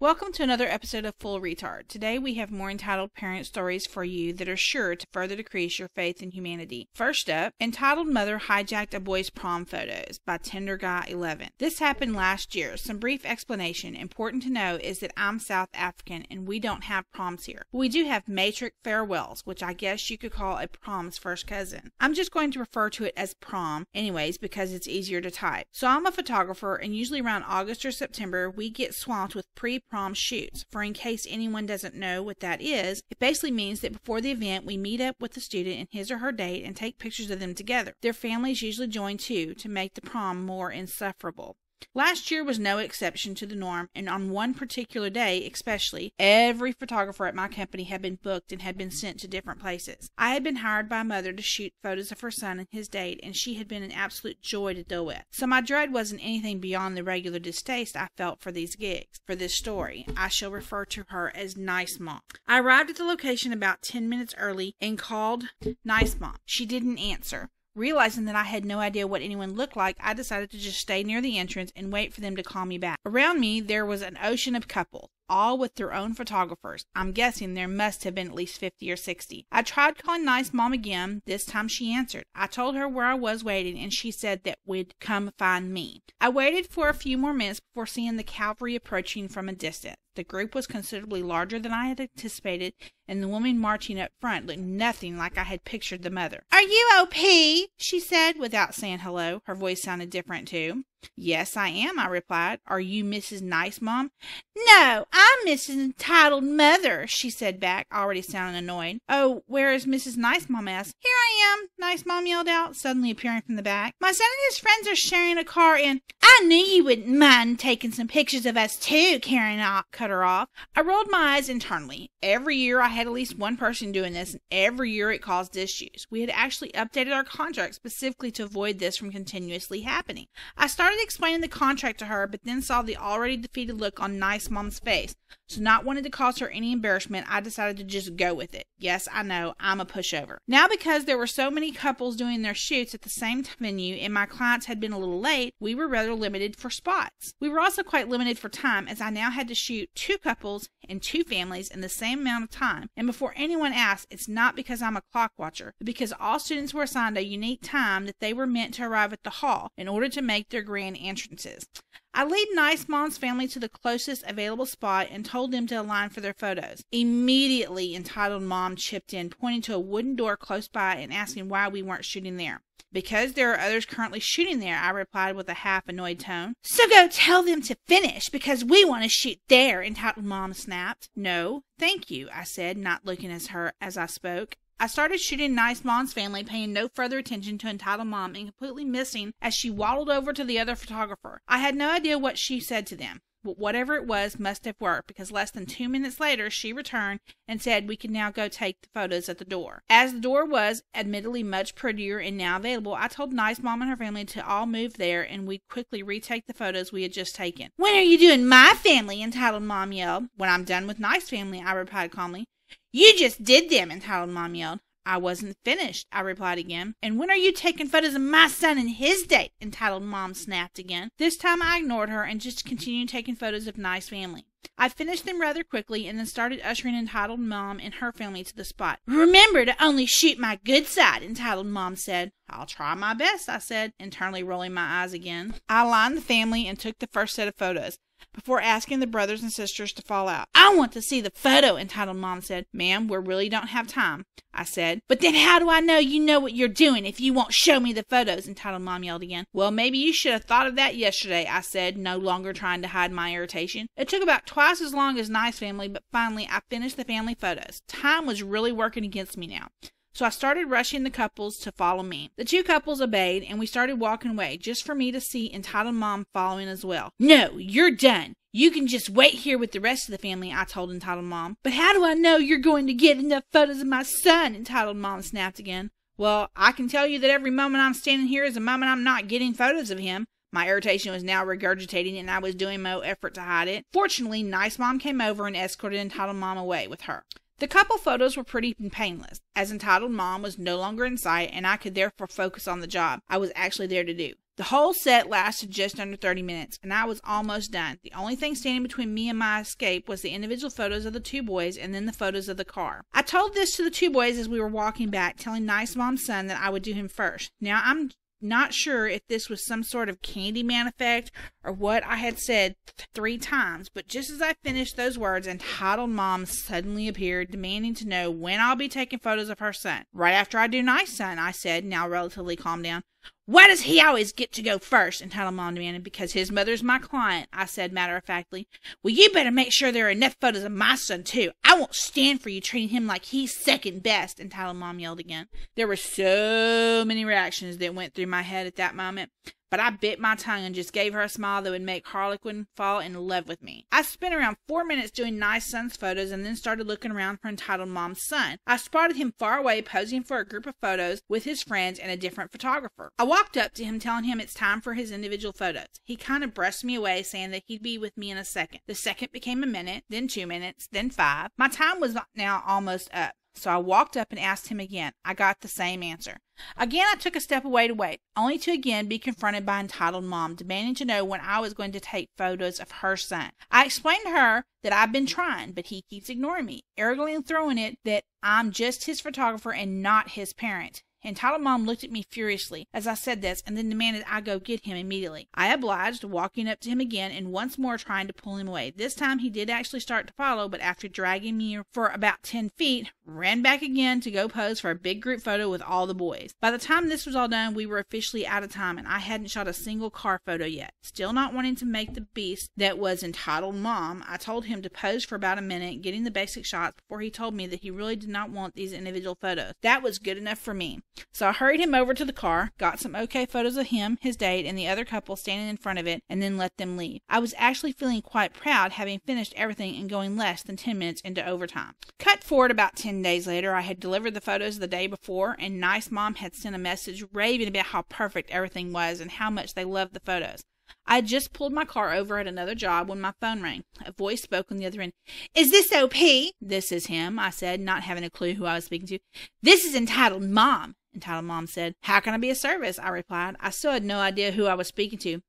Welcome to another episode of Full Retard. Today we have more entitled parent stories for you that are sure to further decrease your faith in humanity. First up, Entitled Mother Hijacked a Boy's Prom Photos by Tender Guy 11. This happened last year. Some brief explanation. Important to know is that I'm South African and we don't have proms here. We do have matric farewells, which I guess you could call a prom's first cousin. I'm just going to refer to it as prom anyways because it's easier to type. So I'm a photographer and usually around August or September we get swamped with pre-prom shoots. For in case anyone doesn't know what that is, it basically means that before the event we meet up with the student and his or her date and take pictures of them together. Their families usually join too to make the prom more insufferable. Last year was no exception to the norm, and on one particular day especially, every photographer at my company had been booked and had been sent to different places. I had been hired by a mother to shoot photos of her son and his date, and she had been an absolute joy to deal with. So my dread wasn't anything beyond the regular distaste I felt for these gigs. For this story, I shall refer to her as Nice Mom. I arrived at the location about 10 minutes early and called Nice Mom. She didn't answer. Realizing that I had no idea what anyone looked like, I decided to just stay near the entrance and wait for them to call me back. Around me, there was an ocean of couples, all with their own photographers. I'm guessing there must have been at least 50 or 60. I tried calling Nice Mom again. This time she answered. I told her where I was waiting, and she said that would come find me. I waited for a few more minutes before seeing the cavalry approaching from a distance. The group was considerably larger than I had anticipated, and the woman marching up front looked nothing like I had pictured the mother. "Are you O.P.?" she said, without saying hello. Her voice sounded different, too. "Yes, I am," I replied. "Are you Mrs. Nice Mom?" "No, I'm Mrs. Entitled Mother," she said back, already sounding annoyed. "Oh, where is Mrs. Nice Mom?" asked. "Here I am," Nice Mom yelled out, suddenly appearing from the back. "My son and his friends are sharing a car and—" "I knew you wouldn't mind taking some pictures of us too," Karen cut her off. I rolled my eyes internally. Every year I had at least one person doing this, and every year it caused issues. We had actually updated our contract specifically to avoid this from continuously happening. I started explaining the contract to her, but then saw the already defeated look on Nice Mom's face. So not wanting to cause her any embarrassment, I decided to just go with it. Yes, I know, I'm a pushover. Now because there were so many couples doing their shoots at the same venue and my clients had been a little late, we were rather limited for spots. We were also quite limited for time, as I now had to shoot 2 couples and 2 families in the same amount of time. And before anyone asks, it's not because I'm a clock watcher, but because all students were assigned a unique time that they were meant to arrive at the hall in order to make their grand entrances. I lead Nice Mom's family to the closest available spot and told them to align for their photos. Immediately, Entitled Mom chipped in, pointing to a wooden door close by and asking why we weren't shooting there. "Because there are others currently shooting there," I replied with a half-annoyed tone. "So go tell them to finish, because we want to shoot there," Entitled Mom snapped. "No, thank you," I said, not looking at her as I spoke. I started shooting Nice Mom's family, paying no further attention to Entitled Mom and completely missing as she waddled over to the other photographer. I had no idea what she said to them, but whatever it was must have worked, because less than 2 minutes later she returned and said we could now go take the photos at the door. As the door was admittedly much prettier and now available, I told Nice Mom and her family to all move there and we'd quickly retake the photos we had just taken. "When are you doing my family?" Entitled Mom yelled. "When I'm done with Nice Family," I replied calmly. "You just did them," Entitled Mom yelled. "I wasn't finished," I replied again. "And when are you taking photos of my son and his date?" Entitled Mom snapped again. This time I ignored her and just continued taking photos of Nice Family. I finished them rather quickly and then started ushering Entitled Mom and her family to the spot. "Remember to only shoot my good side," Entitled Mom said. "I'll try my best," I said, internally rolling my eyes again. I aligned the family and took the first set of photos, before asking the brothers and sisters to fall out. "I want to see the photo," Entitled Mom said. "Ma'am, we really don't have time," I said. "But then how do I know you know what you're doing if you won't show me the photos?" Entitled Mom yelled again. "Well, maybe you should have thought of that yesterday," I said, no longer trying to hide my irritation. It took about twice as long as Nice Family, but finally I finished the family photos. Time was really working against me now. So I started rushing the couples to follow me. The 2 couples obeyed, and we started walking away, just for me to see Entitled Mom following as well. "No, you're done. You can just wait here with the rest of the family," I told Entitled Mom. "But how do I know you're going to get enough photos of my son?" Entitled Mom snapped again. "Well, I can tell you that every moment I'm standing here is a moment I'm not getting photos of him." My irritation was now regurgitating, and I was doing no effort to hide it. Fortunately, Nice Mom came over and escorted Entitled Mom away with her. The couple photos were pretty painless, as Entitled Mom was no longer in sight, and I could therefore focus on the job I was actually there to do, The whole set lasted just under 30 minutes, and I was almost done. The only thing standing between me and my escape was the individual photos of the two boys and then the photos of the car. I told this to the two boys as we were walking back, telling Nice Mom's son that I would do him first. Now, I'm not sure if this was some sort of Candyman effect or what I had said 3 times, but just as I finished those words, entitled Mom suddenly appeared, demanding to know when I'll be taking photos of her son. Right after I do Nice Son, I said, now relatively calmed down. Why does he always get to go first? Entitled Mom demanded. Because his mother's my client, I said matter-of-factly. Well, you better make sure there are enough photos of my son, too. I won't stand for you treating him like he's second best, Entitled Mom yelled again. There were so many reactions that went through my head at that moment, but I bit my tongue and just gave her a smile that would make Harlequin fall in love with me. I spent around 4 minutes doing Nice Son's photos and then started looking around for Entitled Mom's son. I spotted him far away posing for a group of photos with his friends and a different photographer. I walked up to him telling him it's time for his individual photos. He kind of brushed me away saying that he'd be with me in a second. The second became a minute, then 2 minutes, then 5. My time was now almost up. So I walked up and asked him again. I got the same answer. Again, I took a step away to wait, only to again be confronted by Entitled Mom, demanding to know when I was going to take photos of her son. I explained to her that I've been trying, but he keeps ignoring me, arrogantly throwing it that I'm just his photographer and not his parent. Entitled Mom looked at me furiously as I said this and then demanded I go get him immediately. I obliged, walking up to him again and once more trying to pull him away. This time he did actually start to follow, but after dragging me for about 10 feet, ran back again to go pose for a big group photo with all the boys. By the time this was all done, we were officially out of time and I hadn't shot a single car photo yet. Still not wanting to make the beast that was Entitled Mom, I told him to pose for about a minute, getting the basic shots before he told me that he really did not want these individual photos. That was good enough for me. So I hurried him over to the car, got some okay photos of him, his date, and the other couple standing in front of it, and then let them leave. I was actually feeling quite proud, having finished everything and going less than 10 minutes into overtime. Cut forward about 10 days later, I had delivered the photos the day before, and Nice Mom had sent a message raving about how perfect everything was and how much they loved the photos. I had just pulled my car over at another job when my phone rang. A voice spoke on the other end. Is this OP? This is him, I said, not having a clue who I was speaking to. This is Entitled Mom. Entitled Mom said. How can I be of service? I replied. I still had no idea who I was speaking to.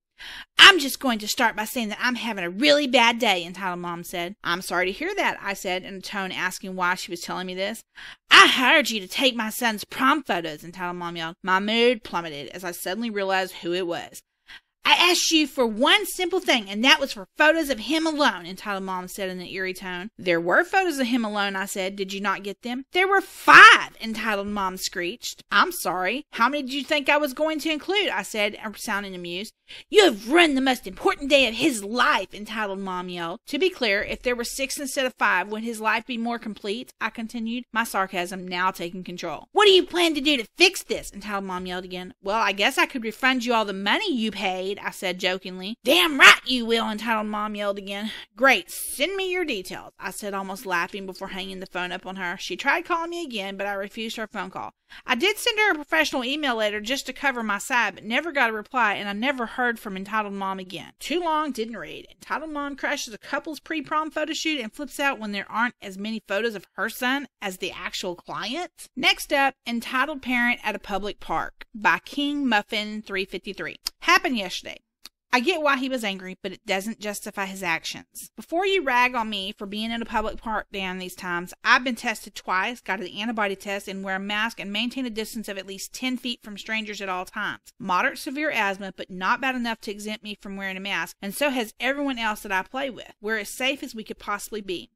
I'm just going to start by saying that I'm having a really bad day, Entitled Mom said. I'm sorry to hear that, I said, in a tone asking why she was telling me this. I hired you to take my son's prom photos, Entitled Mom yelled. My mood plummeted as I suddenly realized who it was. I asked you for one simple thing, and that was for photos of him alone, Entitled Mom said in an eerie tone. There were photos of him alone, I said. Did you not get them? There were 5, Entitled Mom screeched. I'm sorry. How many did you think I was going to include? I said, sounding amused. You have ruined the most important day of his life, Entitled Mom yelled. To be clear, if there were 6 instead of 5, would his life be more complete? I continued, my sarcasm now taking control. What do you plan to do to fix this? Entitled Mom yelled again. Well, I guess I could refund you all the money you paid, I said jokingly. Damn right you will, Entitled Mom yelled again. Great, send me your details, I said, almost laughing before hanging the phone up on her. She tried calling me again, but I refused her phone call. I did send her a professional email later just to cover my side, but never got a reply, and I never heard from Entitled Mom again. Too long, didn't read. Entitled Mom crashes a couple's pre-prom photo shoot and flips out when there aren't as many photos of her son as the actual client. Next up, Entitled Parent at a Public Park by King Muffin 353. Happened yesterday. I get why he was angry, but it doesn't justify his actions. Before you rag on me for being in a public park during these times, I've been tested twice, got an antibody test, and wear a mask and maintain a distance of at least 10 feet from strangers at all times. Moderate severe asthma, but not bad enough to exempt me from wearing a mask, and so has everyone else that I play with. We're as safe as we could possibly be.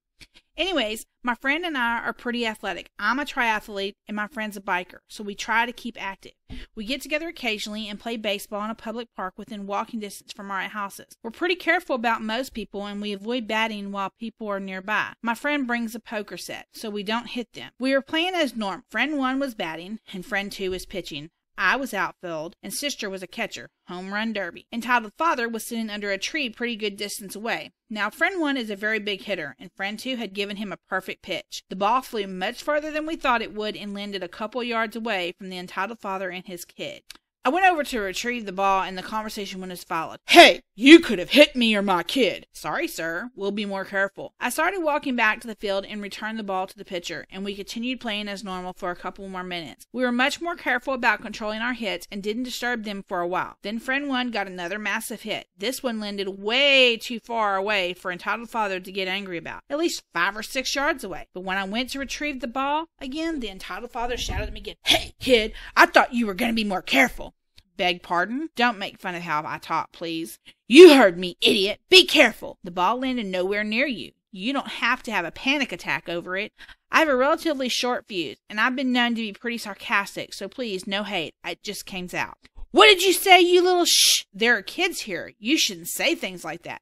Anyways, my friend and I are pretty athletic. I'm a triathlete and my friend's a biker, so we try to keep active. We get together occasionally and play baseball in a public park within walking distance from our houses. We're pretty careful about most people and we avoid batting while people are nearby. My friend brings a poker set, so we don't hit them. We were playing as normal. Friend 1 was batting and friend 2 was pitching. I was outfield, and sister was a catcher. Home run derby. Entitled Father was sitting under a tree pretty good distance away. Now, friend 1 is a very big hitter, and friend 2 had given him a perfect pitch. The ball flew much farther than we thought it would and landed a couple yards away from the Entitled Father and his kid. I went over to retrieve the ball, and the conversation went as followed. Hey, you could have hit me or my kid. Sorry, sir. We'll be more careful. I started walking back to the field and returned the ball to the pitcher, and we continued playing as normal for a couple more minutes. We were much more careful about controlling our hits and didn't disturb them for a while. Then friend one got another massive hit. This one landed way too far away for entitled father to get angry about, at least 5 or 6 yards away. But when I went to retrieve the ball again, the entitled father shouted at me again, Hey, kid, I thought you were going to be more careful. Beg pardon? Don't make fun of how I talk, please. You heard me, idiot. Be careful. The ball landed nowhere near you. You don't have to have a panic attack over it. I have a relatively short fuse, and I've been known to be pretty sarcastic, so please, no hate. It just came out. What did you say, you little shh? There are kids here. You shouldn't say things like that.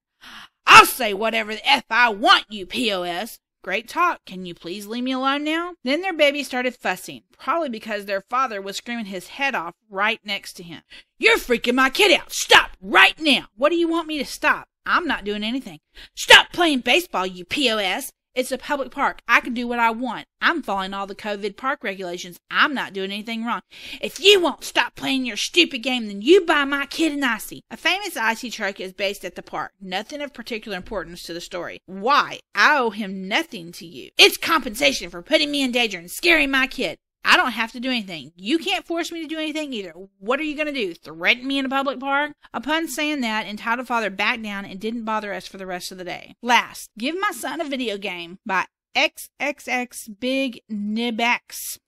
I'll say whatever the F I want, you POS. Great talk. Can you please leave me alone now? Then their baby started fussing, probably because their father was screaming his head off right next to him. You're freaking my kid out. Stop right now. What do you want me to stop? I'm not doing anything. Stop playing baseball, you POS. It's a public park. I can do what I want. I'm following all the COVID park regulations. I'm not doing anything wrong. If you won't stop playing your stupid game, then you buy my kid an icy. A famous icy truck is based at the park. Nothing of particular importance to the story. Why? I owe him nothing to you. It's compensation for putting me in danger and scaring my kid. I don't have to do anything. You can't force me to do anything either. What are you going to do? Threaten me in a public park? Upon saying that, entitled father backed down and didn't bother us for the rest of the day. Last, Give My Son a Video Game by XXX Big Nibax.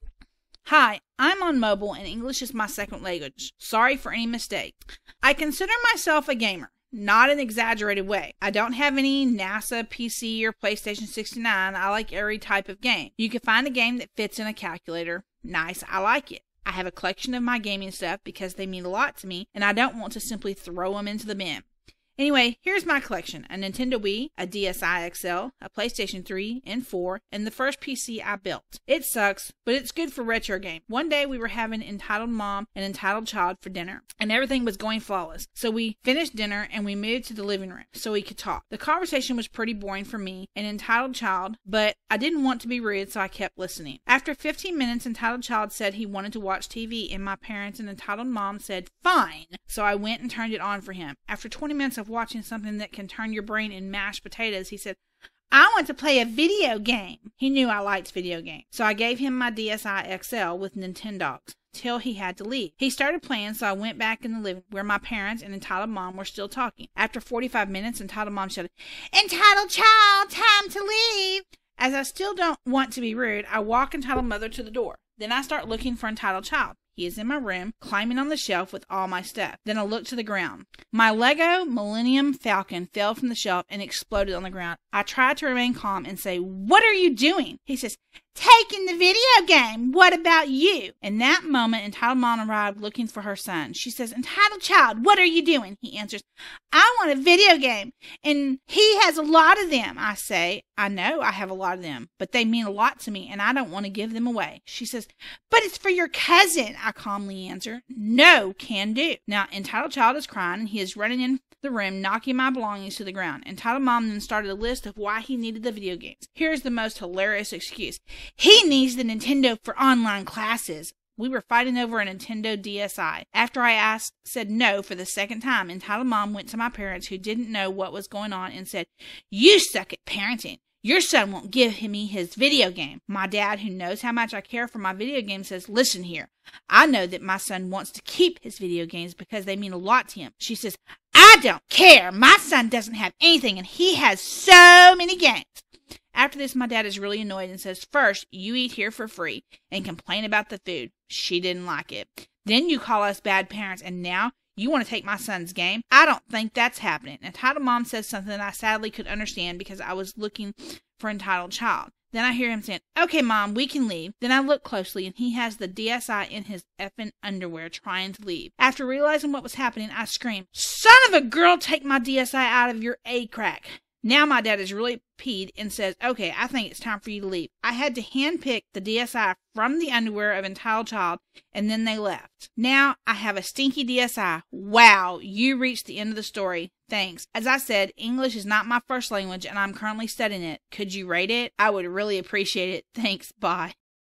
Hi, I'm on mobile and English is my second language. Sorry for any mistake. I consider myself a gamer. Not in an exaggerated way. I don't have any NASA, PC, or PlayStation 69. I like every type of game. You can find a game that fits in a calculator. Nice, I like it. I have a collection of my gaming stuff because they mean a lot to me, and I don't want to simply throw them into the bin. Anyway, here's my collection. A Nintendo Wii, a DSi XL, a PlayStation 3 and 4, and the first PC I built. It sucks, but it's good for retro games. One day we were having entitled mom and entitled child for dinner, and everything was going flawless. So we finished dinner and we moved to the living room so we could talk. The conversation was pretty boring for me and entitled child, but I didn't want to be rude, so I kept listening. After 15 minutes, entitled child said he wanted to watch TV, and my parents and entitled mom said, fine. So I went and turned it on for him. After 20 minutes of watching something that can turn your brain in mashed potatoes, he said, I want to play a video game. He knew I liked video games. So I gave him my DSi XL with Nintendogs till he had to leave. He started playing, so I went back in the living room where my parents and entitled mom were still talking. After 45 minutes, entitled mom shouted, Entitled child, time to leave. As I still don't want to be rude, I walk entitled mother to the door. Then I start looking for entitled child. He is in my room, climbing on the shelf with all my stuff. Then I look to the ground. My Lego Millennium Falcon fell from the shelf and exploded on the ground. I try to remain calm and say, What are you doing? He says, Taking the video game. What about you? In that moment, entitled mom arrived looking for her son. She says, Entitled child, what are you doing? He answers, I want a video game, and he has a lot of them. I say, I know I have a lot of them, but they mean a lot to me, and I don't want to give them away. She says, But it's for your cousin. I calmly answer, No, can do. Now, entitled child is crying, and he is running in the room, knocking my belongings to the ground. Entitled mom then started a list of why he needed the video games. Here's the most hilarious excuse. He needs the Nintendo for online classes. We were fighting over a Nintendo DSi. After I said no for the second time, entitled mom went to my parents who didn't know what was going on and said, You suck at parenting. Your son won't give me his video game. My dad, who knows how much I care for my video games, says, Listen here. I know that my son wants to keep his video games because they mean a lot to him. She says, I don't care. My son doesn't have anything and he has so many games. After this, my dad is really annoyed and says, First, you eat here for free and complain about the food. She didn't like it. Then you call us bad parents, and now you want to take my son's game? I don't think that's happening. Entitled mom says something that I sadly could understand because I was looking for entitled child. Then I hear him saying, Okay, Mom, we can leave. Then I look closely, and he has the DSi in his effing underwear trying to leave. After realizing what was happening, I screamed, Son of a girl, take my DSi out of your A-crack. Now my dad is really peed and says, Okay, I think it's time for you to leave. I had to handpick the DSi from the underwear of entitled child, and then they left. Now I have a stinky DSi. Wow, you reached the end of the story. Thanks. As I said, English is not my first language, and I'm currently studying it. Could you rate it? I would really appreciate it. Thanks. Bye.